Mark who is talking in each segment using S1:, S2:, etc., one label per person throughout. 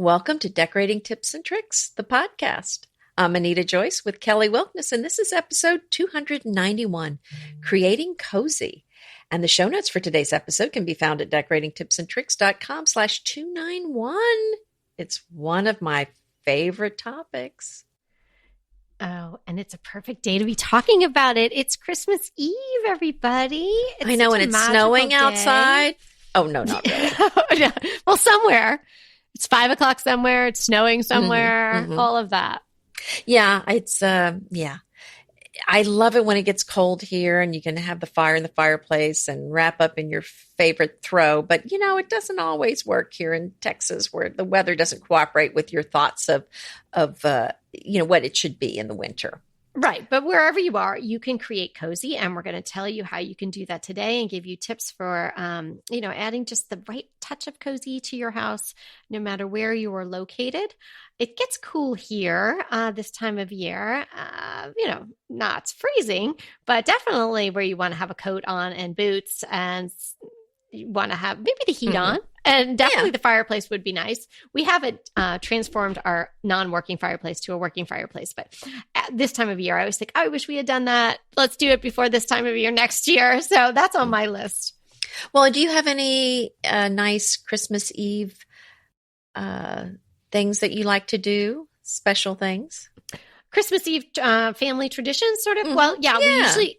S1: Welcome to Decorating Tips and Tricks, the podcast. I'm Anita Joyce with Kelly Wilkness, and this is episode 291, Creating Cozy. And the show notes for today's episode can be found at decoratingtipsandtricks.com/291. It's one of my favorite topics.
S2: Oh, and it's a perfect day to be talking about it. It's Christmas Eve, everybody.
S1: I know, and it's snowing outside. Oh, no, not really.
S2: Well, somewhere. It's 5 o'clock somewhere. It's snowing somewhere. All of that.
S1: Yeah, it's, I love it when it gets cold here and you can have the fire in the fireplace and wrap up in your favorite throw. But, it doesn't always work here in Texas where the weather doesn't cooperate with your thoughts of what it should be in the winter.
S2: Right. But wherever you are, you can create cozy. And we're going to tell you how you can do that today and give you tips for, adding just the right touch of cozy to your house, no matter where you are located. It gets cool here this time of year, not freezing, but definitely where you want to have a coat on and boots and you want to have maybe the heat on. And definitely the fireplace would be nice. We haven't transformed our non-working fireplace to a working fireplace. But at this time of year, I always think, I wish we had done that. Let's do it before this time of year next year. So that's on my list.
S1: Well, do you have any nice Christmas Eve things that you like to do? Special things?
S2: Christmas Eve family traditions, sort of. Well,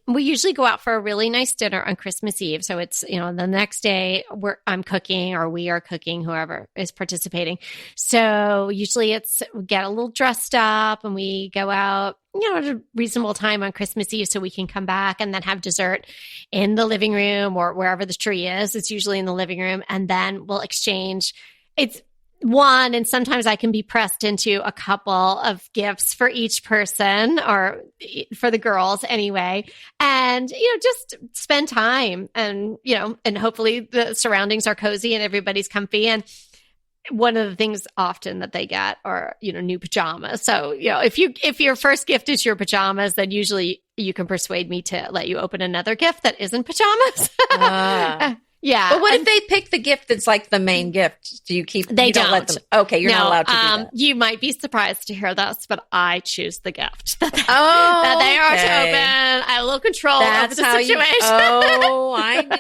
S2: we usually go out for a really nice dinner on Christmas Eve. So it's the next day I'm cooking or we are cooking, whoever is participating. So usually we get a little dressed up and we go out, at a reasonable time on Christmas Eve so we can come back and then have dessert in the living room or wherever the tree is. It's usually in the living room, and then we'll exchange. It's one, and sometimes I can be pressed into a couple of gifts for each person or for the girls anyway. And, just spend time and, and hopefully the surroundings are cozy and everybody's comfy. And one of the things often that they get are, new pajamas. So, if your first gift is your pajamas, then usually you can persuade me to let you open another gift that isn't pajamas. Yeah.
S1: But what if they pick the gift that's like the main gift? Do you keep?
S2: They don't.
S1: Let them. Okay, you're not allowed to do that.
S2: You might be surprised to hear this, but I choose the gift that they are to open. I have a little control over the situation.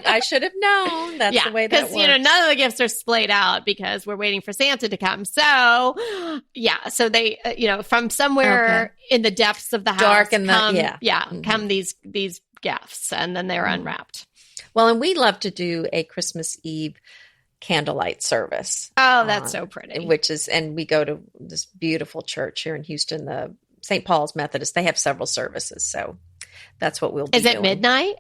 S1: I should have known. That's the way that works.
S2: Because none of the gifts are splayed out because we're waiting for Santa to come. So so they from somewhere in the depths of the house,
S1: dark and
S2: come these gifts, and then they're unwrapped.
S1: Well, and we love to do a Christmas Eve candlelight service.
S2: Oh, that's so pretty.
S1: And we go to this beautiful church here in Houston, the St. Paul's Methodist. They have several services. So that's what we'll be doing.
S2: Is it midnight?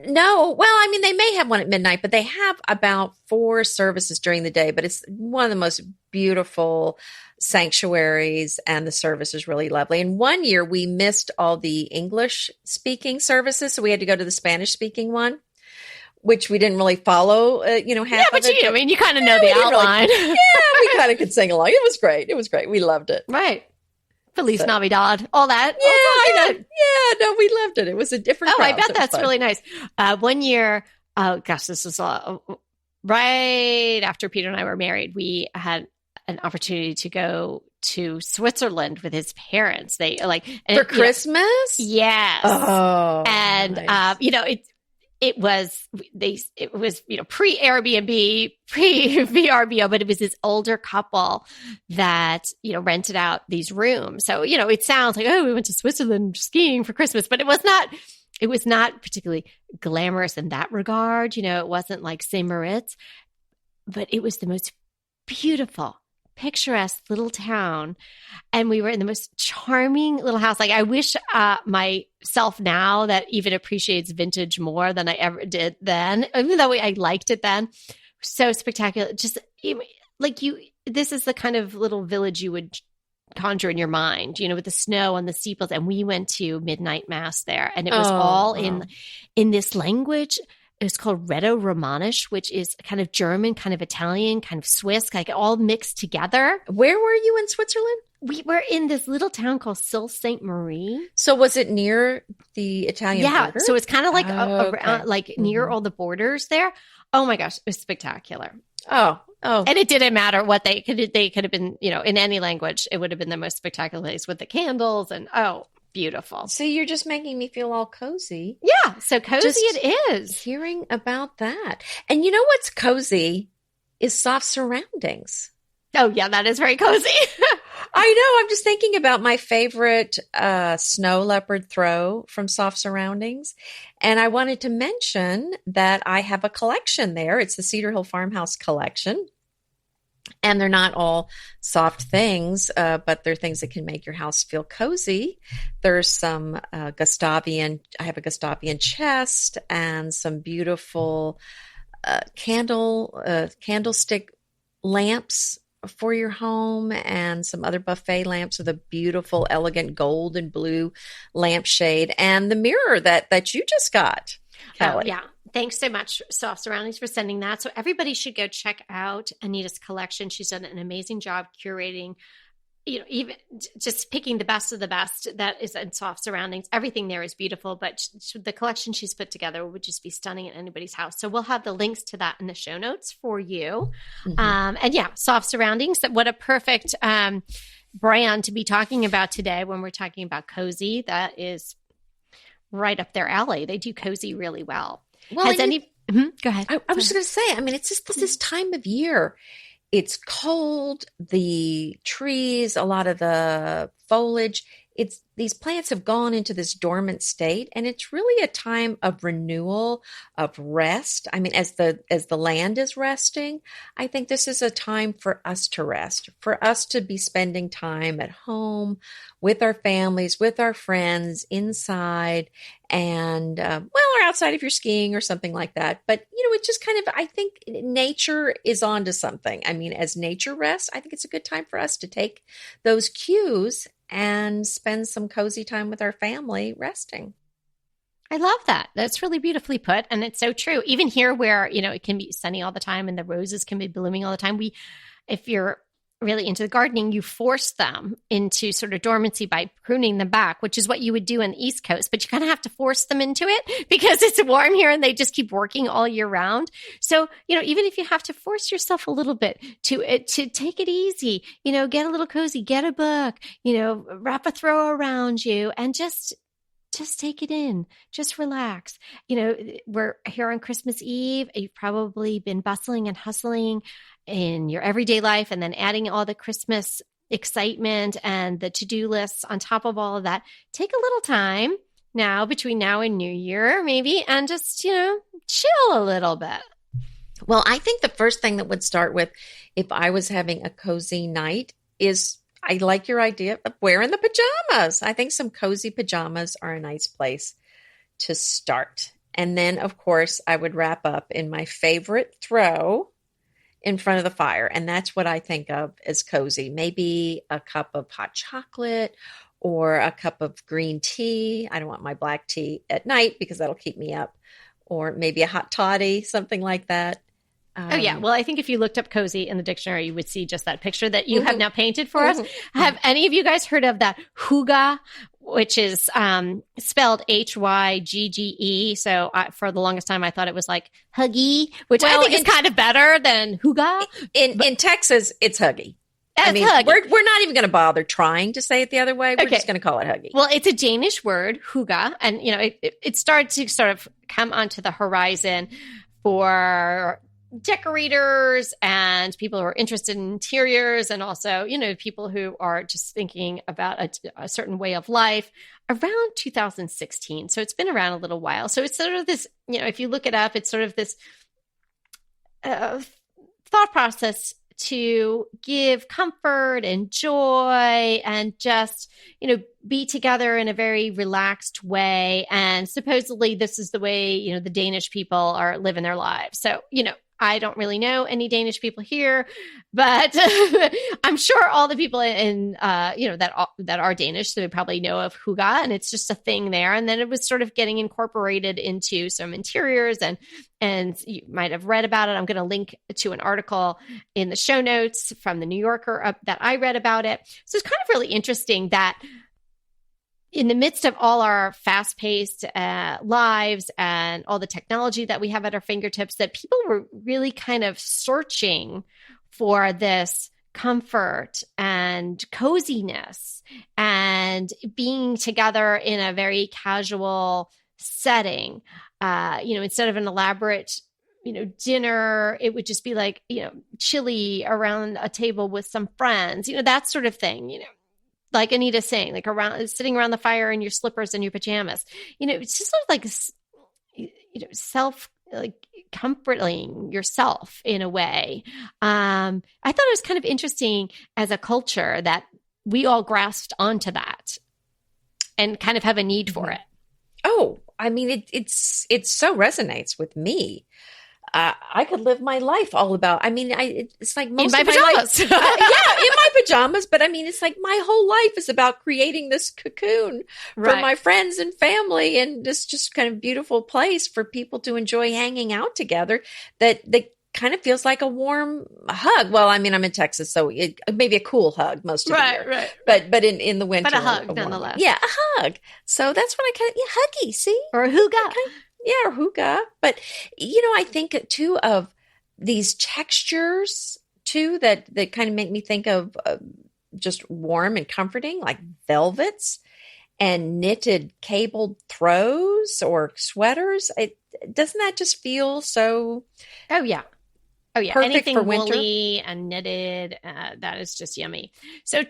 S1: No. Well, they may have one at midnight, but they have about 4 services during the day. But it's one of the most beautiful sanctuaries, and the service is really lovely. And one year we missed all the English speaking services, so we had to go to the Spanish speaking one, which we didn't really follow, half of it.
S2: You kind of know the outline.
S1: We kind of could sing along. It was great. We loved it.
S2: Right. Feliz Navidad, all that.
S1: Yeah, I know. Yeah, no, we loved it. It was a different crowd.
S2: I bet that's really nice. One year, this was right after Peter and I were married, we had an opportunity to go to Switzerland with his parents. They
S1: for Christmas?
S2: Yes.
S1: Oh,
S2: and
S1: nice.
S2: It was pre-Airbnb, pre-VRBO, but it was this older couple that, rented out these rooms. So, it sounds like, we went to Switzerland skiing for Christmas, but it was not particularly glamorous in that regard. It wasn't like St. Moritz, but it was the most beautiful, picturesque little town, and we were in the most charming little house. Like, I wish myself now that even appreciates vintage more than I ever did then, even though I liked it then. So spectacular. Just this is the kind of little village you would conjure in your mind, with the snow and the steeples. And we went to midnight mass there, and it was all in this language. It was called Rheto-Romanish, which is kind of German, kind of Italian, kind of Swiss, like all mixed together.
S1: Where were you in Switzerland?
S2: We were in this little town called Sault Ste. Marie.
S1: So was it near the Italian border?
S2: Yeah, so it's kind of like near all the borders there. Oh my gosh, it was spectacular.
S1: Oh, Oh,
S2: And it didn't matter what they could have been, in any language, it would have been the most spectacular place with the candles and beautiful.
S1: see, you're just making me feel all cozy.
S2: Yeah, so cozy
S1: Just
S2: it is.
S1: hearing about that. And you know what's cozy is soft surroundings.
S2: Oh yeah, that is very cozy.
S1: I know. I'm just thinking about my favorite snow leopard throw from Soft Surroundings. And I wanted to mention that I have a collection there. It's the Cedar Hill Farmhouse collection. And they're not all soft things, but they're things that can make your house feel cozy. There's some I have a Gustavian chest and some beautiful candlestick lamps for your home, and some other buffet lamps with a beautiful, elegant gold and blue lampshade, and the mirror that you just got, Kelly.
S2: Oh, yeah. Thanks so much, Soft Surroundings, for sending that. So everybody should go check out Anita's collection. She's done an amazing job curating, even just picking the best of the best that is in Soft Surroundings. Everything there is beautiful, but the collection she's put together would just be stunning in anybody's house. So we'll have the links to that in the show notes for you. And yeah, Soft Surroundings, what a perfect brand to be talking about today when we're talking about cozy. That is right up their alley. They do cozy really well.
S1: Well,
S2: go ahead.
S1: I was just going to say, I mean, it's just this time of year. It's cold, the trees, a lot of the foliage, these plants have gone into this dormant state, and it's really a time of renewal, of rest. I mean, as the land is resting, I think this is a time for us to rest, for us to be spending time at home with our families, with our friends, inside, and or outside if you're skiing or something like that. But it's just kind of, I think nature is onto something. I mean, as nature rests, I think it's a good time for us to take those cues and spend some cozy time with our family resting.
S2: I love that. That's really beautifully put. And it's so true. Even here where, it can be sunny all the time and the roses can be blooming all the time. If you're really into the gardening, you force them into sort of dormancy by pruning them back, which is what you would do in the East Coast, but you kind of have to force them into it because it's warm here and they just keep working all year round. So, even if you have to force yourself a little bit to take it easy, get a little cozy, get a book, wrap a throw around you and just take it in, just relax. We're here on Christmas Eve. You've probably been bustling and hustling in your everyday life and then adding all the Christmas excitement and the to-do lists on top of all of that. Take a little time now between now and New Year, maybe, and just, chill a little bit.
S1: Well, I think the first thing that would start with, if I was having a cozy night, is I like your idea of wearing the pajamas. I think some cozy pajamas are a nice place to start. And then, of course, I would wrap up in my favorite throw in front of the fire. And that's what I think of as cozy. Maybe a cup of hot chocolate or a cup of green tea. I don't want my black tea at night because that'll keep me up. Or maybe a hot toddy, something like that.
S2: Oh, yeah. Well, I think if you looked up cozy in the dictionary, you would see just that picture that you have now painted for us. Have any of you guys heard of that hygge, which is spelled Hygge? So for the longest time, I thought it was like huggy, which I think is kind of better than hygge.
S1: In Texas, it's huggy. I mean, we're not even going to bother trying to say it the other way. We're just going to call it huggy.
S2: Well, it's a Danish word, hygge, and it started to sort of come onto the horizon for decorators and people who are interested in interiors, and also people who are just thinking about a certain way of life around 2016. So it's been around a little while. So it's sort of this, if you look it up, it's sort of this thought process to give comfort and joy and just, be together in a very relaxed way. And supposedly this is the way, the Danish people are living their lives. So, I don't really know any Danish people here, but I'm sure all the people in that are Danish, so they probably know of hygge, and it's just a thing there. And then it was sort of getting incorporated into some interiors, and you might have read about it. I'm going to link to an article in the show notes from the New Yorker that I read about it. So it's kind of really interesting that in the midst of all our fast-paced lives and all the technology that we have at our fingertips, that people were really kind of searching for this comfort and coziness and being together in a very casual setting. Instead of an elaborate, dinner, it would just be like, chilly around a table with some friends, that sort of thing, like Anita's saying, like sitting around the fire in your slippers and your pajamas. It's just sort of like, self, like comforting yourself in a way. I thought it was kind of interesting as a culture that we all grasped onto that and kind of have a need for it.
S1: Oh, I mean, it so resonates with me. I could live my life all about, it's like most
S2: in my
S1: of my
S2: pajamas.
S1: life. Yeah, in my pajamas. But it's like my whole life is about creating this cocoon for my friends and family, and this just kind of beautiful place for people to enjoy hanging out together that kind of feels like a warm hug. Well, I'm in Texas, so it maybe a cool hug most of the year.
S2: Right.
S1: But in the winter.
S2: But a hug nonetheless.
S1: Yeah, a hug. So that's what I kind of, huggy, see?
S2: Or a hooga.
S1: Yeah, or hookah. But, I think too of these textures too that kind of make me think of just warm and comforting, like velvets and knitted cabled throws or sweaters. Doesn't that just feel so?
S2: Oh, yeah.
S1: Perfect
S2: Anything
S1: for winter.
S2: Woolly and knitted, that is just yummy. So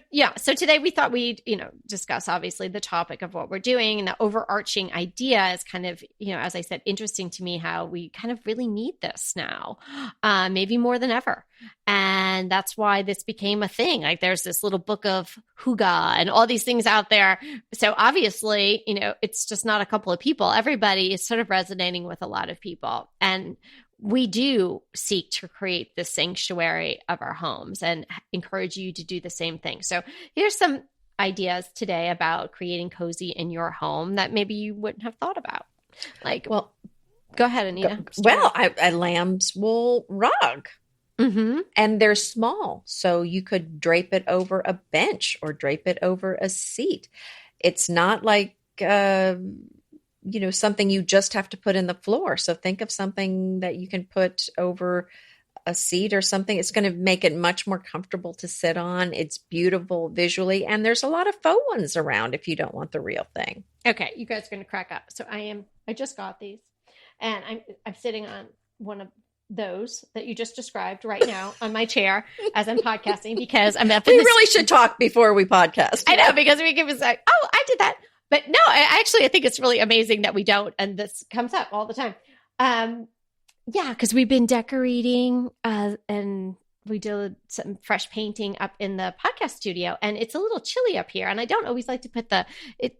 S2: today we thought we'd, discuss obviously the topic of what we're doing, and the overarching idea is kind of, as I said, interesting to me how we kind of really need this now, maybe more than ever. And that's why this became a thing. Like there's this little book of hygge and all these things out there. So obviously, it's just not a couple of people. Everybody is sort of resonating with a lot of people. And we do seek to create the sanctuary of our homes and encourage you to do the same thing. So here's some ideas today about creating cozy in your home that maybe you wouldn't have thought about. Go ahead, Anita.
S1: A lamb's wool rug.
S2: Mm-hmm.
S1: And they're small, so you could drape it over a bench or drape it over a seat. It's not like something you just have to put in the floor. So think of something that you can put over a seat or something. It's going to make it much more comfortable to sit on. It's beautiful visually. And there's a lot of faux ones around if you don't want the real thing.
S2: Okay. You guys are going to crack up. So I just got these, and I'm sitting on one of those that you just described right now on my chair as I'm podcasting, because I'm up.
S1: We really should talk before we podcast.
S2: I know, because we can say, oh, I did that. But no, I think it's really amazing that we don't. And this comes up all the time. Because we've been decorating and we did some fresh painting up in the podcast studio, and it's a little chilly up here. And I don't always like to put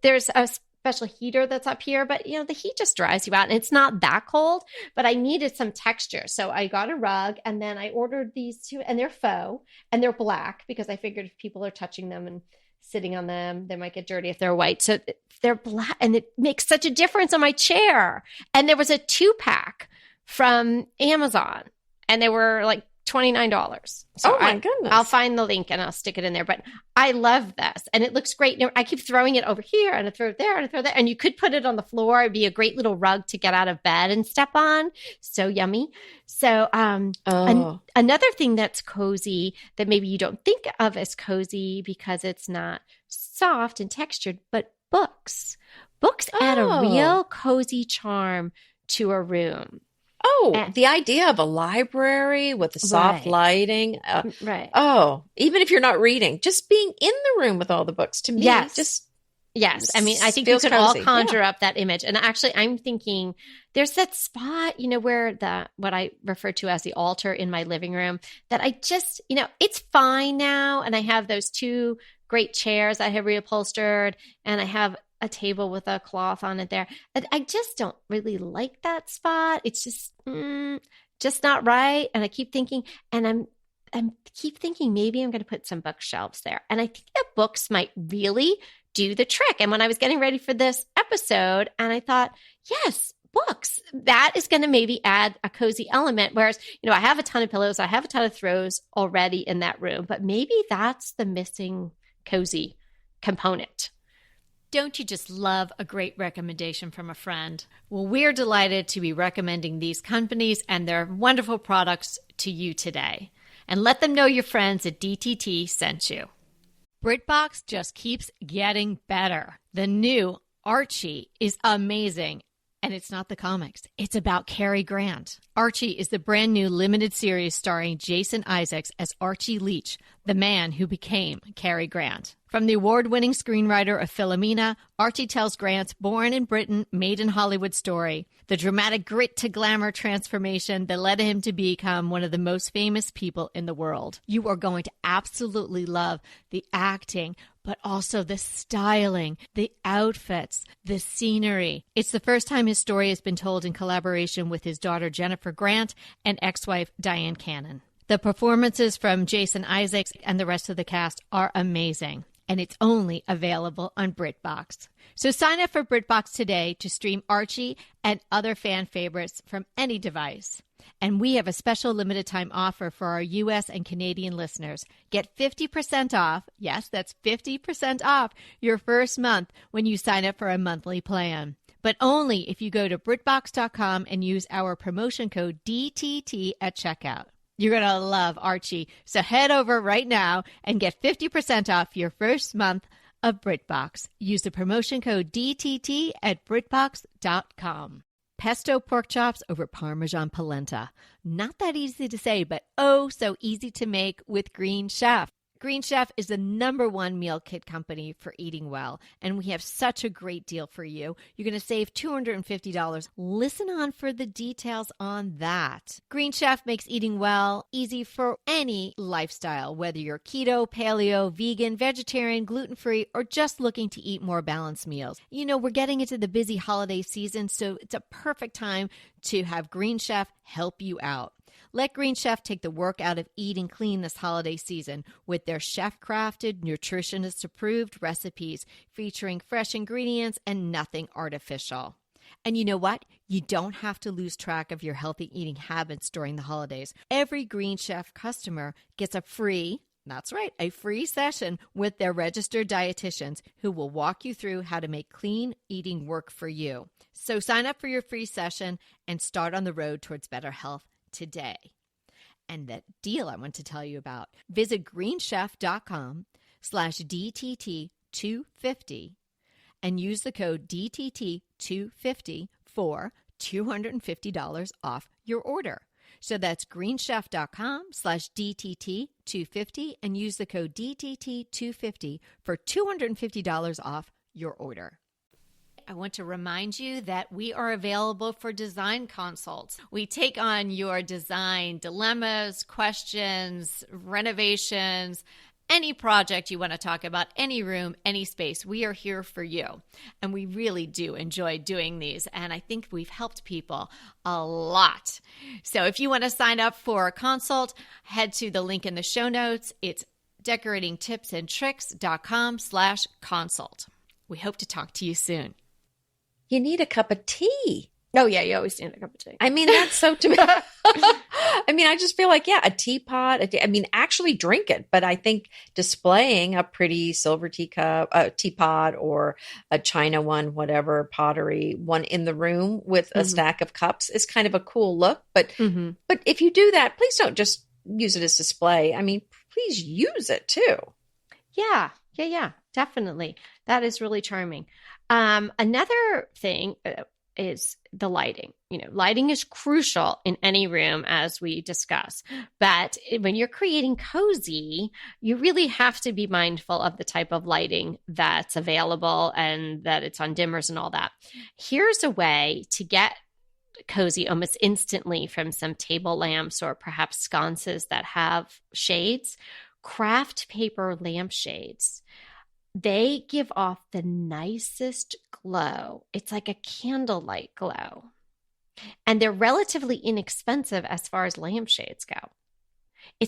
S2: there's a special heater that's up here, but the heat just dries you out, and it's not that cold, but I needed some texture. So I got a rug, and then I ordered these two, and they're faux and they're black, because I figured if people are touching them and sitting on them, they might get dirty if they're white. So they're black, and it makes such a difference on my chair. And there was a 2-pack from Amazon, and they were like $29. So
S1: oh my goodness.
S2: I'll find the link and I'll stick it in there. But I love this, and it looks great. I keep throwing it over here, and I throw it there, and I throw that. And you could put it on the floor. It'd be a great little rug to get out of bed and step on. So yummy. So another thing that's cozy that maybe you don't think of as cozy because it's not soft and textured, but books. Books add a real cozy charm to a room.
S1: Oh, the idea of a library with the soft lighting.
S2: Right.
S1: Oh, even if you're not reading, just being in the room with all the books, to me,
S2: Yes. I think you could all conjure up that image. And actually, I'm thinking there's that spot, where what I refer to as the altar in my living room, that I just, it's fine now. And I have those 2 great chairs I have reupholstered, and I have a table with a cloth on it there. I just don't really like that spot. It's just not right. And I keep thinking, and I'm keep thinking maybe I'm going to put some bookshelves there. And I think that books might really do the trick. And when I was getting ready for this episode, and I thought, yes, books, that is going to maybe add a cozy element. Whereas, I have a ton of pillows, I have a ton of throws already in that room, but maybe that's the missing cozy component. Don't you just love a great recommendation from a friend? Well, we're delighted to be recommending these companies and their wonderful products to you today. And let them know your friends at DTT sent you. BritBox just keeps getting better. The new Archie is amazing. And it's not the comics. It's about Cary Grant. Archie is the brand new limited series starring Jason Isaacs as Archie Leach, the man who became Cary Grant. From the award-winning screenwriter of Philomena, Archie tells Grant's born in Britain, made in Hollywood story, the dramatic grit to glamour transformation that led him to become one of the most famous people in the world. You are going to absolutely love the acting, but also the styling, the outfits, the scenery. It's the first time his story has been told in collaboration with his daughter Jennifer Grant and ex-wife Diane Cannon. The performances from Jason Isaacs and the rest of the cast are amazing, and it's only available on BritBox. So sign up for BritBox today to stream Archie and other fan favorites from any device. And we have a special limited time offer for our U.S. and Canadian listeners. Get 50% off, yes, that's 50% off your first month when you sign up for a monthly plan. But only if you go to BritBox.com and use our promotion code DTT at checkout. You're going to love Archie. So head over right now and get 50% off your first month of BritBox. Use the promotion code DTT at BritBox.com. Pesto pork chops over Parmesan polenta. Not that easy to say, but oh so easy to make with Green Chef. Green Chef is the #1 meal kit company for eating well, and we have such a great deal for you. You're going to save $250. Listen on for the details on that. Green Chef makes eating well easy for any lifestyle, whether you're keto, paleo, vegan, vegetarian, gluten-free, or just looking to eat more balanced meals. You know, we're getting into the busy holiday season, so it's a perfect time to have Green Chef help you out. Let Green Chef take the work out of eating clean this holiday season with their chef-crafted, nutritionist-approved recipes featuring fresh ingredients and nothing artificial. And you know what? You don't have to lose track of your healthy eating habits during the holidays. Every Green Chef customer gets a free session with their registered dietitians who will walk you through how to make clean eating work for you. So sign up for your free session and start on the road towards better health today. And that deal I want to tell you about, visit greenchef.com/DTT250 and use the code DTT250 for $250 off your order. So that's greenchef.com/DTT250 and use the code DTT250 for $250 off your order. I want to remind you that we are available for design consults. We take on your design dilemmas, questions, renovations, any project you want to talk about, any room, any space. We are here for you. And we really do enjoy doing these. And I think we've helped people a lot. So if you want to sign up for a consult, head to the link in the show notes. It's decoratingtipsandtricks.com/consult. We hope to talk to you soon.
S1: You need a cup of tea.
S2: Oh, yeah, you always need a cup of tea.
S1: I mean, that's so to me. I mean, I just feel like, yeah, a teapot. Actually drink it. But I think displaying a pretty silver teacup, a teapot or a china one, whatever, pottery one in the room with a stack of cups is kind of a cool look. But if you do that, please don't just use it as display. I mean, please use it too.
S2: Yeah, definitely. That is really charming. Another thing is the lighting. You know, lighting is crucial in any room, as we discuss. But when you're creating cozy, you really have to be mindful of the type of lighting that's available and that it's on dimmers and all that. Here's a way to get cozy almost instantly from some table lamps or perhaps sconces that have shades. Craft paper lampshades. They give off the nicest glow. It's like a candlelight glow. And they're relatively inexpensive as far as lampshades go.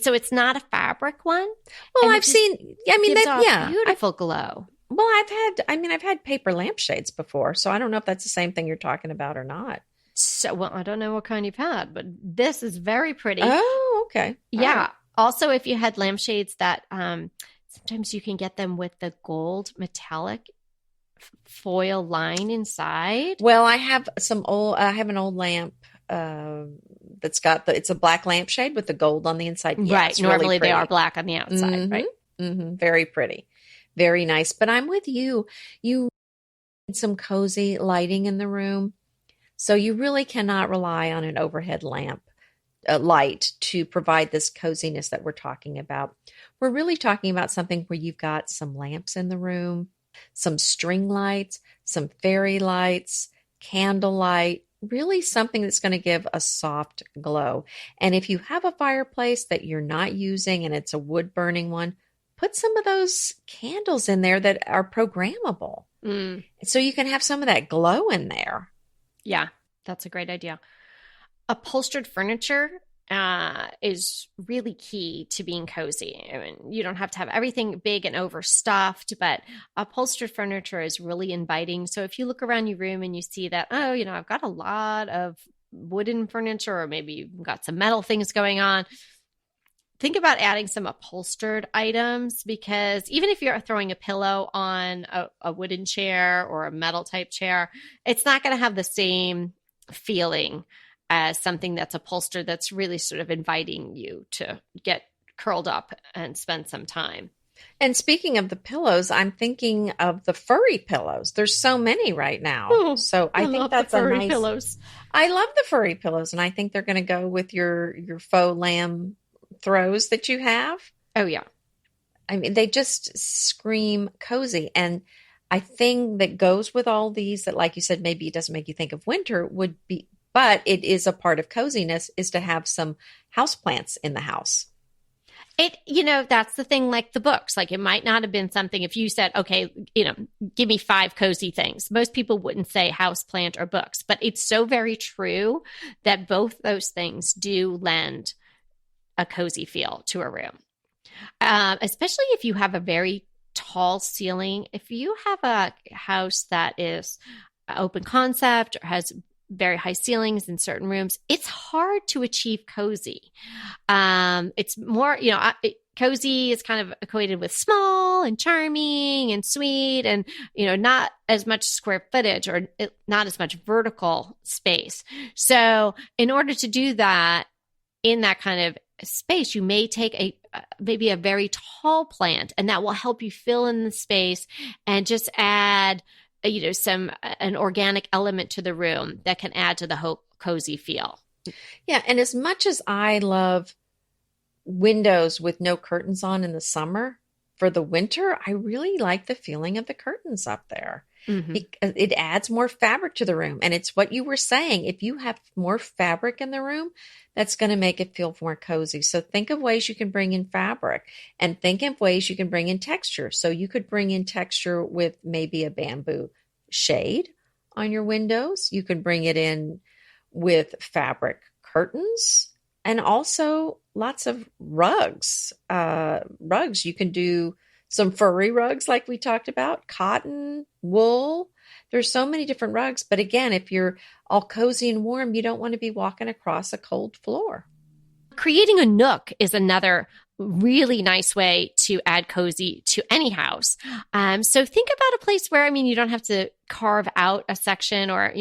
S2: So it's not a fabric one.
S1: Well, I've seen,
S2: beautiful glow.
S1: Well, I've had paper lampshades before, so I don't know if that's the same thing you're talking about or not.
S2: So, well, I don't know what kind you've had, but this is very pretty.
S1: Oh, okay.
S2: Yeah. Right. Also, if you had lampshades that, sometimes you can get them with the gold metallic foil line inside?
S1: Well, I have an old lamp that's got it's a black lampshade with the gold on the inside. Yeah,
S2: Right.
S1: it's
S2: Normally
S1: really
S2: they are
S1: pretty.
S2: black on the outside,
S1: Mm-hmm.
S2: right?
S1: Mm-hmm. Very pretty. Very nice. But I'm with you. You need some cozy lighting in the room. So you really cannot rely on an overhead lamp light to provide this coziness that we're talking about. We're really talking about something where you've got some lamps in the room, some string lights, some fairy lights, candlelight, really something that's going to give a soft glow. And if you have a fireplace that you're not using and it's a wood burning one, put some of those candles in there that are programmable.
S2: Mm.
S1: So you can have some of that glow in there.
S2: Yeah, that's a great idea. Upholstered furniture is really key to being cozy. I mean, you don't have to have everything big and overstuffed, but upholstered furniture is really inviting. So if you look around your room and you see that, oh, I've got a lot of wooden furniture, or maybe you've got some metal things going on, think about adding some upholstered items, because even if you're throwing a pillow on a wooden chair or a metal type chair, it's not going to have the same feeling as something that's upholstered, that's really sort of inviting you to get curled up and spend some time.
S1: And speaking of the pillows, I'm thinking of the furry pillows. There's so many right now.
S2: Oh,
S1: So I think
S2: love
S1: that's
S2: the furry
S1: a nice
S2: pillows.
S1: I love the furry pillows, and I think they're going to go with your faux lamb throws that you have.
S2: Oh yeah.
S1: I mean, they just scream cozy. And I think that goes with all these that, like you said, maybe it doesn't make you think of winter would be, but it is a part of coziness, is to have some houseplants in the house.
S2: That's the thing, like the books, like it might not have been something if you said, okay, give me 5 cozy things. Most people wouldn't say houseplant or books, but it's so very true that both those things do lend a cozy feel to a room. Especially if you have a very tall ceiling. If you have a house that is open concept or has very high ceilings in certain rooms, it's hard to achieve cozy. It's more, cozy is kind of equated with small and charming and sweet, and not as much square footage or not as much vertical space. So in order to do that in that kind of space, you may take maybe a very tall plant, and that will help you fill in the space and just add an organic element to the room that can add to the whole cozy feel.
S1: Yeah, and as much as I love windows with no curtains on in the summer, for the winter, I really like the feeling of the curtains up there. Mm-hmm. It adds more fabric to the room. And it's what you were saying. If you have more fabric in the room, that's going to make it feel more cozy. So think of ways you can bring in fabric, and think of ways you can bring in texture. So you could bring in texture with maybe a bamboo shade on your windows. You could bring it in with fabric curtains, and also lots of rugs. You can do some furry rugs like we talked about, cotton, wool. There's so many different rugs. But again, if you're all cozy and warm, you don't want to be walking across a cold floor.
S2: Creating a nook is another really nice way to add cozy to any house. So think about a place where, you don't have to carve out a section or,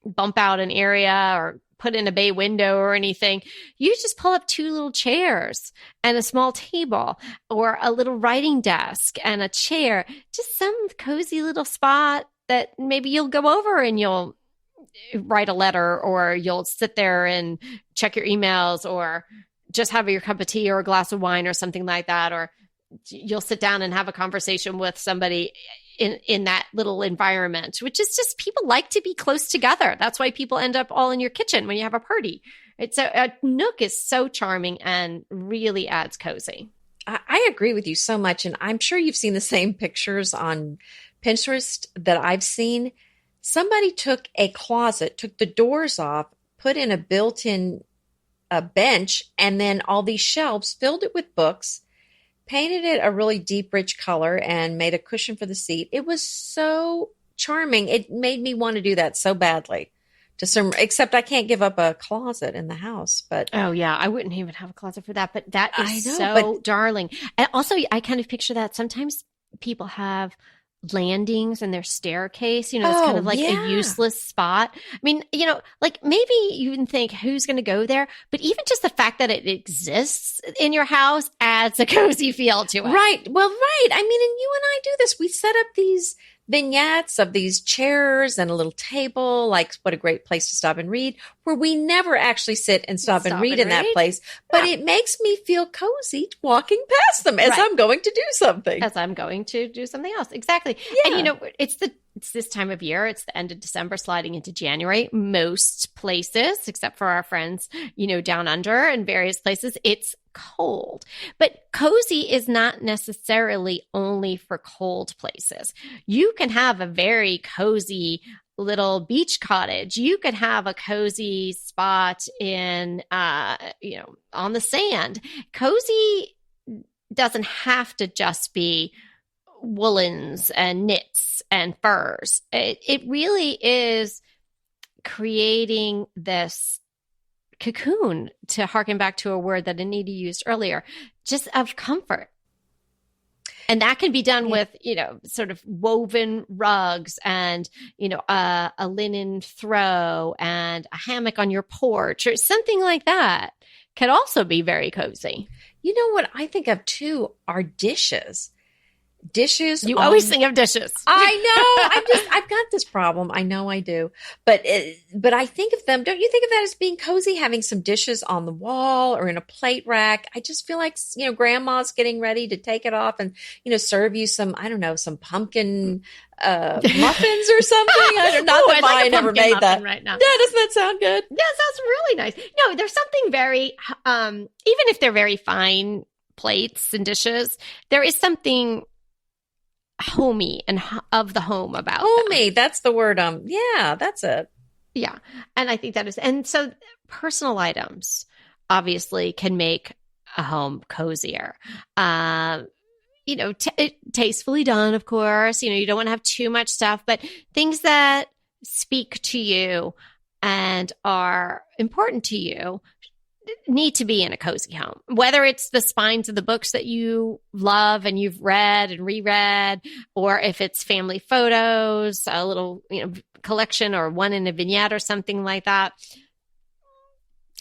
S2: bump out an area or put in a bay window or anything. You just pull up 2 little chairs and a small table, or a little writing desk and a chair, just some cozy little spot that maybe you'll go over and you'll write a letter, or you'll sit there and check your emails, or just have your cup of tea or a glass of wine or something like that. Or you'll sit down and have a conversation with somebody in that little environment, which is just, people like to be close together. That's why people end up all in your kitchen when you have a party. It's a nook is so charming and really adds cozy.
S1: I agree with you so much. And I'm sure you've seen the same pictures on Pinterest that I've seen. Somebody took a closet, took the doors off, put in a built-in bench, and then all these shelves, filled it with books, painted it a really deep, rich color, and made a cushion for the seat. It was so charming. It made me want to do that so badly. Except I can't give up a closet in the house. But
S2: oh yeah, I wouldn't even have a closet for that. But that is darling. And also, I kind of picture that sometimes people have landings and their staircase, it's kind
S1: Oh,
S2: of like a
S1: yeah.
S2: useless spot. I mean, like maybe you can think who's going to go there, but even just the fact that it exists in your house adds a cozy feel to it.
S1: Right. Well, right. I mean, and you and I do this. We set up these vignettes of these chairs and a little table, like what a great place to stop and read, where we never actually sit and stop and read in that place. But it makes me feel cozy walking past them as I'm going to do something.
S2: As I'm going to do something else. Exactly.
S1: Yeah.
S2: And it's this time of year. It's the end of December sliding into January. Most places, except for our friends, down under and various places, it's cold. But cozy is not necessarily only for cold places. You can have a very cozy little beach cottage. You could have a cozy spot in, on the sand. Cozy doesn't have to just be woolens and knits and furs. It really is creating this cocoon, to harken back to a word that Anita used earlier, just of comfort. And that can be done with, sort of woven rugs and, a linen throw and a hammock on your porch or something like that can also be very cozy.
S1: You know what I think of too are dishes. Dishes.
S2: You always think of dishes.
S1: I know. I've got this problem. I know I do. But I think of them. Don't you think of that as being cozy? Having some dishes on the wall or in a plate rack. I just feel like, grandma's getting ready to take it off and, serve you some, I don't know, some pumpkin muffins or something. I don't know. Not that mine ever made that
S2: right now.
S1: Yeah, doesn't that sound good?
S2: Yes, that's really nice. No, there's something very, even if they're very fine plates and dishes, there is something homey and of the home about
S1: homey.
S2: Them.
S1: That's the word. Yeah, that's it.
S2: Yeah. And I think that is, and so personal items obviously can make a home cozier. Tastefully done, of course. You don't want to have too much stuff, but things that speak to you and are important to you need to be in a cozy home, whether it's the spines of the books that you love and you've read and reread, or if it's family photos, a little, collection or one in a vignette or something like that,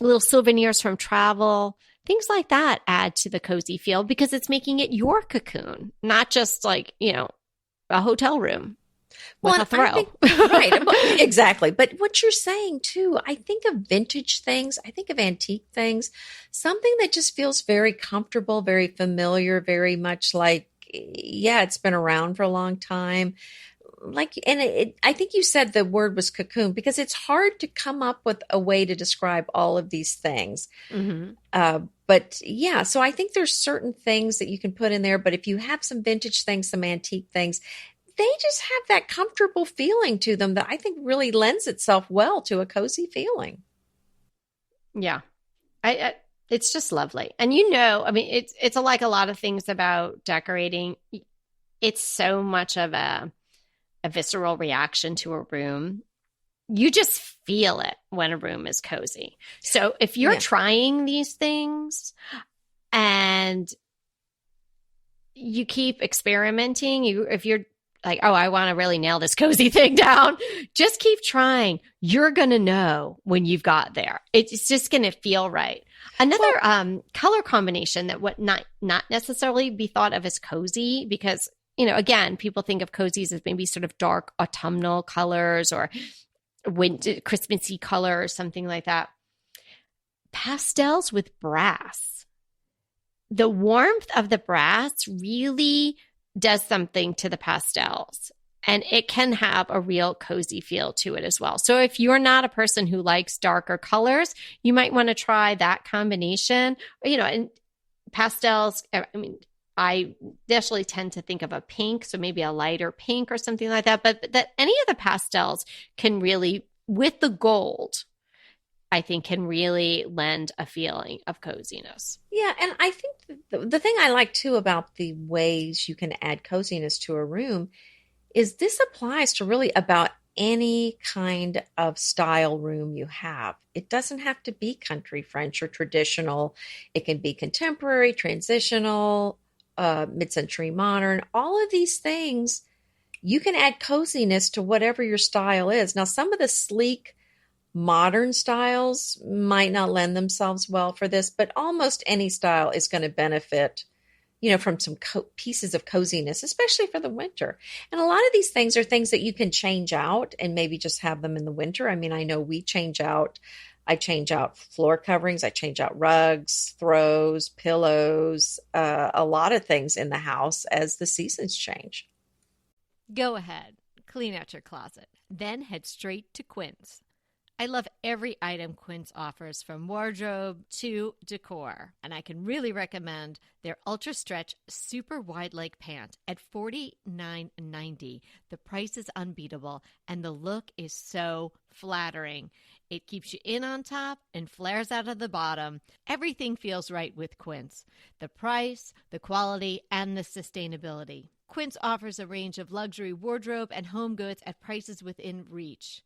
S2: little souvenirs from travel, things like that add to the cozy feel because it's making it your cocoon, not just like, a hotel room. With a throw.
S1: Right. Exactly. But what you're saying too, I think of vintage things. I think of antique things, something that just feels very comfortable, very familiar, very much like, it's been around for a long time. I think you said the word was cocoon because it's hard to come up with a way to describe all of these things.
S2: Mm-hmm.
S1: So I think there's certain things that you can put in there, but if you have some vintage things, some antique things, they just have that comfortable feeling to them that I think really lends itself well to a cozy feeling.
S2: Yeah. It's just lovely. And it's like a lot of things about decorating. It's so much of a visceral reaction to a room. You just feel it when a room is cozy. So if you're trying these things and you keep experimenting, if you're like, oh, I want to really nail this cozy thing down, just keep trying. You're going to know when you've got there. It's just going to feel right. Another color combination that would not necessarily be thought of as cozy because, again, people think of cozies as maybe sort of dark autumnal colors or winter, Christmassy color or something like that. Pastels with brass. The warmth of the brass really does something to the pastels, and it can have a real cozy feel to it as well. So if you're not a person who likes darker colors, you might want to try that combination. And pastels, I definitely tend to think of a pink, so maybe a lighter pink or something like that, but that any of the pastels can really, with the gold, I think can really lend a feeling of coziness.
S1: Yeah, and I think the thing I like too about the ways you can add coziness to a room is this applies to really about any kind of style room you have. It doesn't have to be country French or traditional. It can be contemporary, transitional, mid-century modern. All of these things you can add coziness to whatever your style is. Now, some of the sleek modern styles might not lend themselves well for this, but almost any style is going to benefit, from some pieces of coziness, especially for the winter. And a lot of these things are things that you can change out and maybe just have them in the winter. I mean, I know I change out floor coverings, I change out rugs, throws, pillows, a lot of things in the house as the seasons change.
S3: Go ahead, clean out your closet, then head straight to Quince. I love every item Quince offers, from wardrobe to decor, and I can really recommend their Ultra Stretch Super Wide Leg Pant at $49.90. The price is unbeatable, and the look is so flattering. It keeps you in on top and flares out of the bottom. Everything feels right with Quince. The price, the quality, and the sustainability. Quince offers a range of luxury wardrobe and home goods at prices within reach.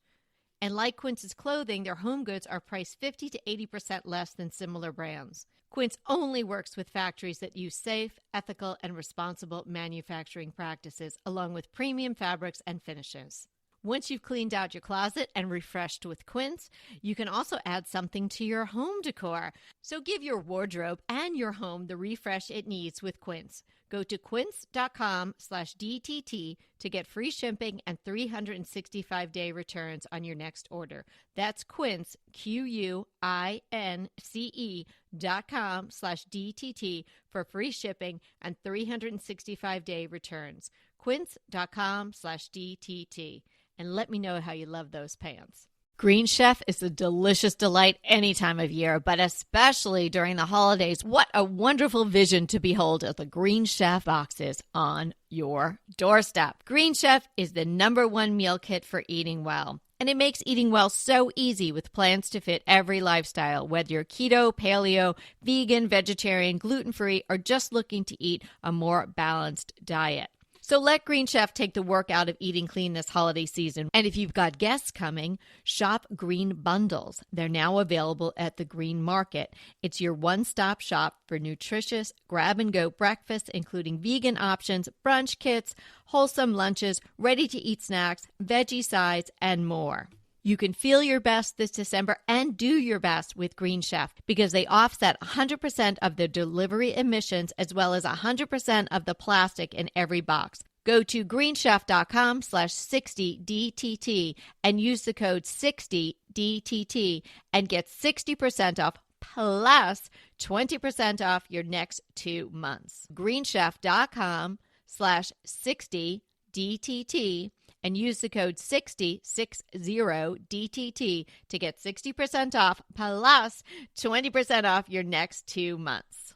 S3: And like Quince's clothing, their home goods are priced 50 to 80% less than similar brands. Quince only works with factories that use safe, ethical, and responsible manufacturing practices, along with premium fabrics and finishes. Once you've cleaned out your closet and refreshed with Quince, you can also add something to your home decor. So give your wardrobe and your home the refresh it needs with Quince. Go to quince.com/DTT to get free shipping and 365-day returns on your next order. That's Quince, QUINCE.com/DTT for free shipping and 365-day returns. Quince.com/DTT. And let me know how you love those pants. Green Chef is a delicious delight any time of year, but especially during the holidays. What a wonderful vision to behold as the Green Chef boxes on your doorstep. Green Chef is the #1 meal kit for eating well. And it makes eating well so easy with plans to fit every lifestyle, whether you're keto, paleo, vegan, vegetarian, gluten-free, or just looking to eat a more balanced diet. So let Green Chef take the work out of eating clean this holiday season. And if you've got guests coming, shop Green Bundles. They're now available at the Green Market. It's your one-stop shop for nutritious grab-and-go breakfasts, including vegan options, brunch kits, wholesome lunches, ready-to-eat snacks, veggie sides, and more. You can feel your best this December and do your best with Green Chef because they offset 100% of the delivery emissions as well as 100% of the plastic in every box. Go to greenchef.com/60DTT and use the code 60DTT and get 60% off plus 20% off your next 2 months. greenchef.com/60DTT and use the code 60DTT to get 60% off plus 20% off your next 2 months.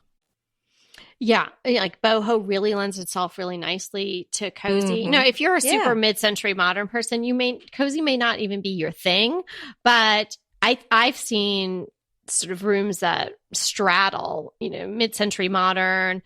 S2: Yeah, like boho really lends itself really nicely to cozy.
S1: Mm-hmm.
S2: If you're a super mid-century modern person, cozy may not even be your thing, but I've seen sort of rooms that straddle, mid-century modern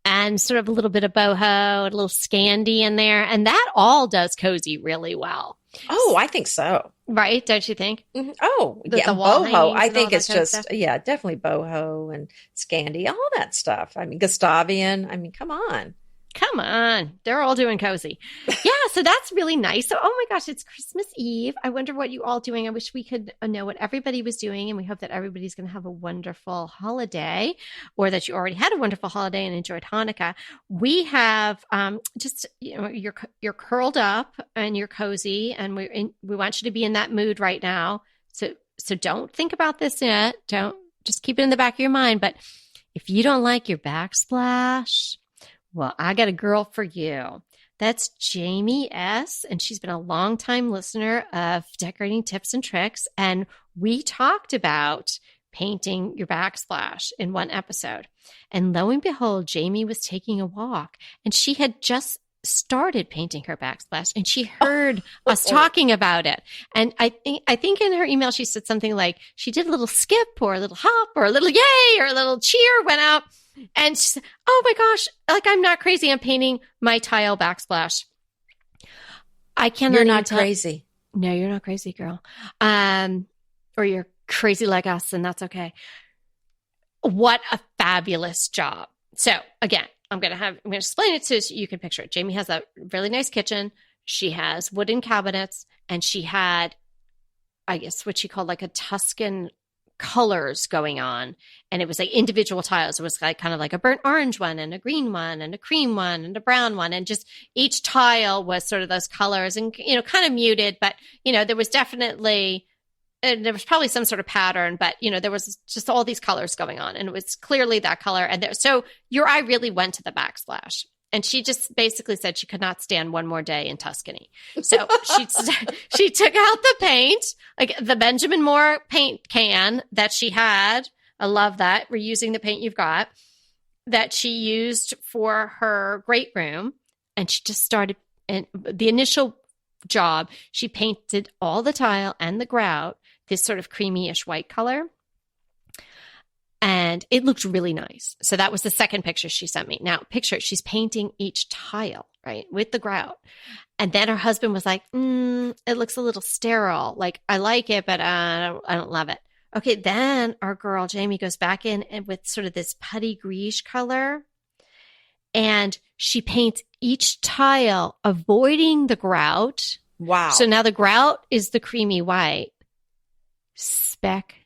S2: and sort of a little bit of boho, a little Scandi in there. And that all does cozy really well.
S1: Oh, I think so.
S2: Right? Don't you think?
S1: Mm-hmm. Oh,
S2: The
S1: boho. I think it's just,
S2: stuff.
S1: Definitely boho and Scandi, all that stuff. I mean, Gustavian. I mean, come on.
S2: Come on. They're all doing cozy. Yeah, so that's really nice. So, oh my gosh, it's Christmas Eve. I wonder what you all doing. I wish we could know what everybody was doing, and we hope that everybody's going to have a wonderful holiday, or that you already had a wonderful holiday and enjoyed Hanukkah. We have you're curled up and you're cozy, and we want you to be in that mood right now. So don't think about this yet. Don't just keep it in the back of your mind. But if you don't like your backsplash, well, I got a girl for you. That's Jamie S., and she's been a longtime listener of Decorating Tips and Tricks, and we talked about painting your backsplash in one episode. And lo and behold, Jamie was taking a walk, and she had just started painting her backsplash, and she heard us talking about it. And I think in her email she said something like she did a little skip or a little hop or a little yay or a little cheer went out. And she said, oh my gosh, like I'm not crazy. I'm painting my tile backsplash. I cannot.
S1: You're not crazy.
S2: No, you're not crazy, girl. Or you're crazy like us, and that's okay. What a fabulous job. So again, I'm going to explain it so you can picture it. Jamie has a really nice kitchen. she has wooden cabinets, and she had, I guess, what she called like a Tuscan colors going on. And it was like individual tiles. It was like kind of like a burnt orange one and a green one and a cream one and a brown one. And just each tile was sort of those colors and, kind of muted. But, there was definitely, there was probably some sort of pattern, but, there was just all these colors going on. And it was clearly that color. And so your eye really went to the backsplash. And she just basically said she could not stand one more day in Tuscany. So she took out the paint, like the Benjamin Moore paint can that she had. I love that. We're using the paint you've got that she used for her great room. And she just started, and the initial job, she painted all the tile and the grout, this sort of creamy-ish white color. And it looked really nice. So that was the second picture she sent me. Now, picture, she's painting each tile, right, with the grout. And then her husband was like, it looks a little sterile. Like, I like it, but I don't love it. Okay, then our girl, Jamie, goes back in and with sort of this putty greige color. And she paints each tile, avoiding the grout.
S1: Wow.
S2: So now the grout is the creamy white. Spectacular.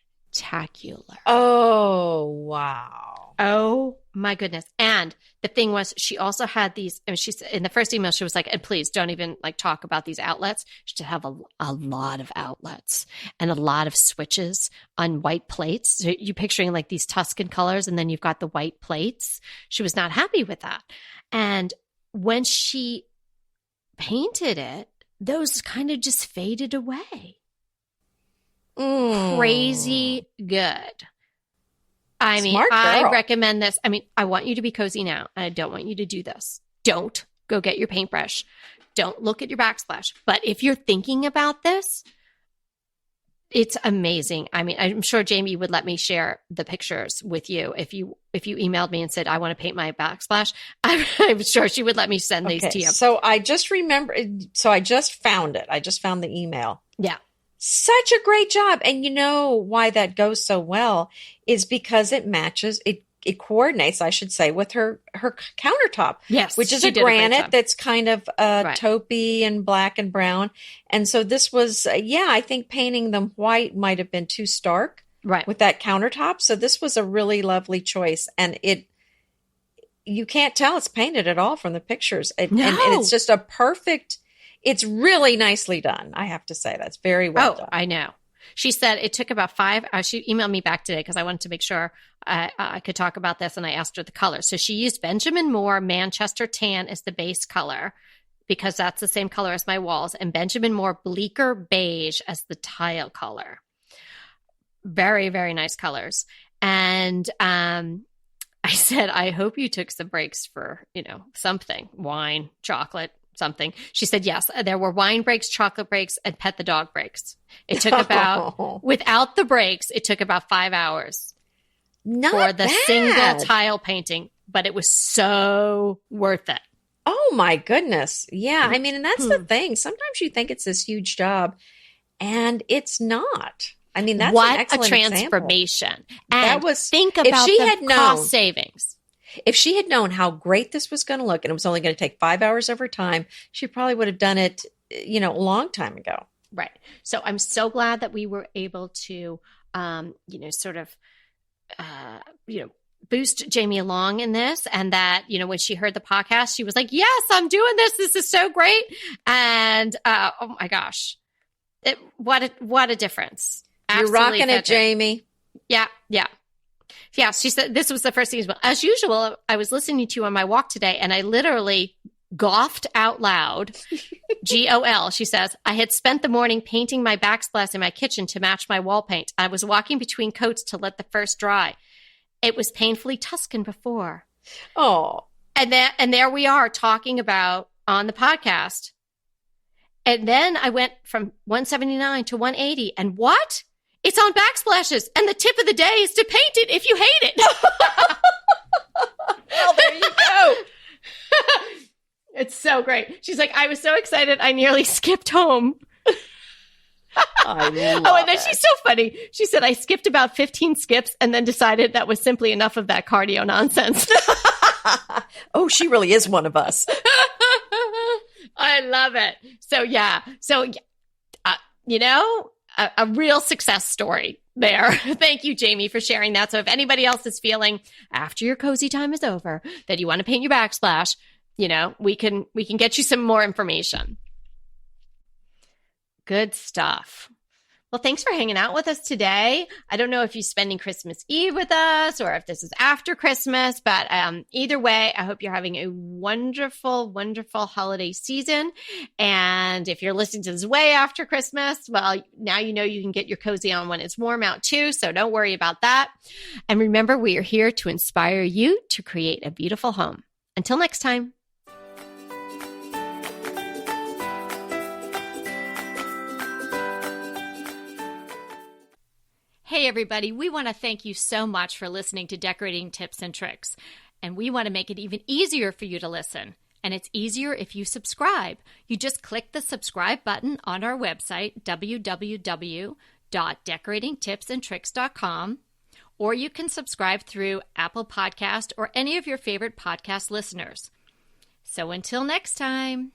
S1: Oh, wow.
S2: Oh my goodness. And the thing was, she also had these, she's in the first email, she was like, and please don't even like talk about these outlets. She did have a lot of outlets and a lot of switches on white plates. So you're picturing like these Tuscan colors and then you've got the white plates. She was not happy with that. And when she painted it, those kind of just faded away. Crazy good. I mean, I recommend this. I mean, I want you to be cozy now. I don't want you to do this. Don't go get your paintbrush. Don't look at your backsplash. But if you're thinking about this, it's amazing. I mean, I'm sure Jamie would let me share the pictures with you if you emailed me and said, I want to paint my backsplash. I'm sure she would let me send these to you.
S1: So I just remembered. So I just found it. I just found the email.
S2: Yeah.
S1: Such a great job. And you know why that goes so well is because it matches, it coordinates, I should say, with her countertop.
S2: Yes.
S1: Which is a granite that's kind of taupey and black and brown. And so this was, I think painting them white might have been too stark with that countertop. So this was a really lovely choice. And you can't tell it's painted at all from the pictures. And it's just a perfect, it's really nicely done. I have to say that's very well done.
S2: I know. She said it took about 5 hours. She emailed me back today because I wanted to make sure I could talk about this, and I asked her the color. So she used Benjamin Moore Manchester Tan as the base color because that's the same color as my walls, and Benjamin Moore Bleaker Beige as the tile color. Very, very nice colors. And I said, I hope you took some breaks for, something, wine, chocolate, something. She said, yes, there were wine breaks, chocolate breaks, and pet the dog breaks. It took without the breaks, it took about 5 hours for the single tile painting, but it was so worth it.
S1: Oh my goodness. Yeah. I mean, and that's the thing. Sometimes you think it's this huge job and it's not. I mean, that's
S2: what
S1: an excellent
S2: a transformation.
S1: Example.
S2: And
S1: that was,
S2: think about the cost savings.
S1: If she had known how great this was going to look and it was only going to take 5 hours of her time, she probably would have done it, a long time ago.
S2: Right. So I'm so glad that we were able to, boost Jamie along in this. And that, when she heard the podcast, she was like, yes, I'm doing this. This is so great. And, oh my gosh, what a difference.
S1: Absolutely. You're rocking it, Jamie.
S2: Yeah. Yeah. Yeah, she said this was the first thing. As usual, I was listening to you on my walk today, and I literally goffed out loud. GOL. She says, I had spent the morning painting my backsplash in my kitchen to match my wall paint. I was walking between coats to let the first dry. It was painfully Tuscan before.
S1: Oh.
S2: And there we are talking about on the podcast. And then I went from 179 to 180. And what? It's on backsplashes, and the tip of the day is to paint it if you hate it.
S1: Well, there you go.
S2: It's so great. She's like, I was so excited, I nearly skipped home.
S1: I love
S2: and then she's so funny. She said, I skipped about 15 skips and then decided that was simply enough of that cardio nonsense.
S1: Oh, she really is one of us.
S2: I love it. So, yeah. So, a real success story there. Thank you, Jamie, for sharing that. So if anybody else is feeling after your cozy time is over that you want to paint your backsplash, we can get you some more information. Good stuff. Well, thanks for hanging out with us today. I don't know if you're spending Christmas Eve with us or if this is after Christmas, but either way, I hope you're having a wonderful, wonderful holiday season. And if you're listening to this way after Christmas, well, now you know you can get your cozy on when it's warm out too, so don't worry about that. And remember, we are here to inspire you to create a beautiful home. Until next time.
S3: Hey, everybody, we want to thank you so much for listening to Decorating Tips and Tricks. And we want to make it even easier for you to listen. And it's easier if you subscribe. You just click the subscribe button on our website, www.decoratingtipsandtricks.com, or you can subscribe through Apple Podcast or any of your favorite podcast listeners. So until next time.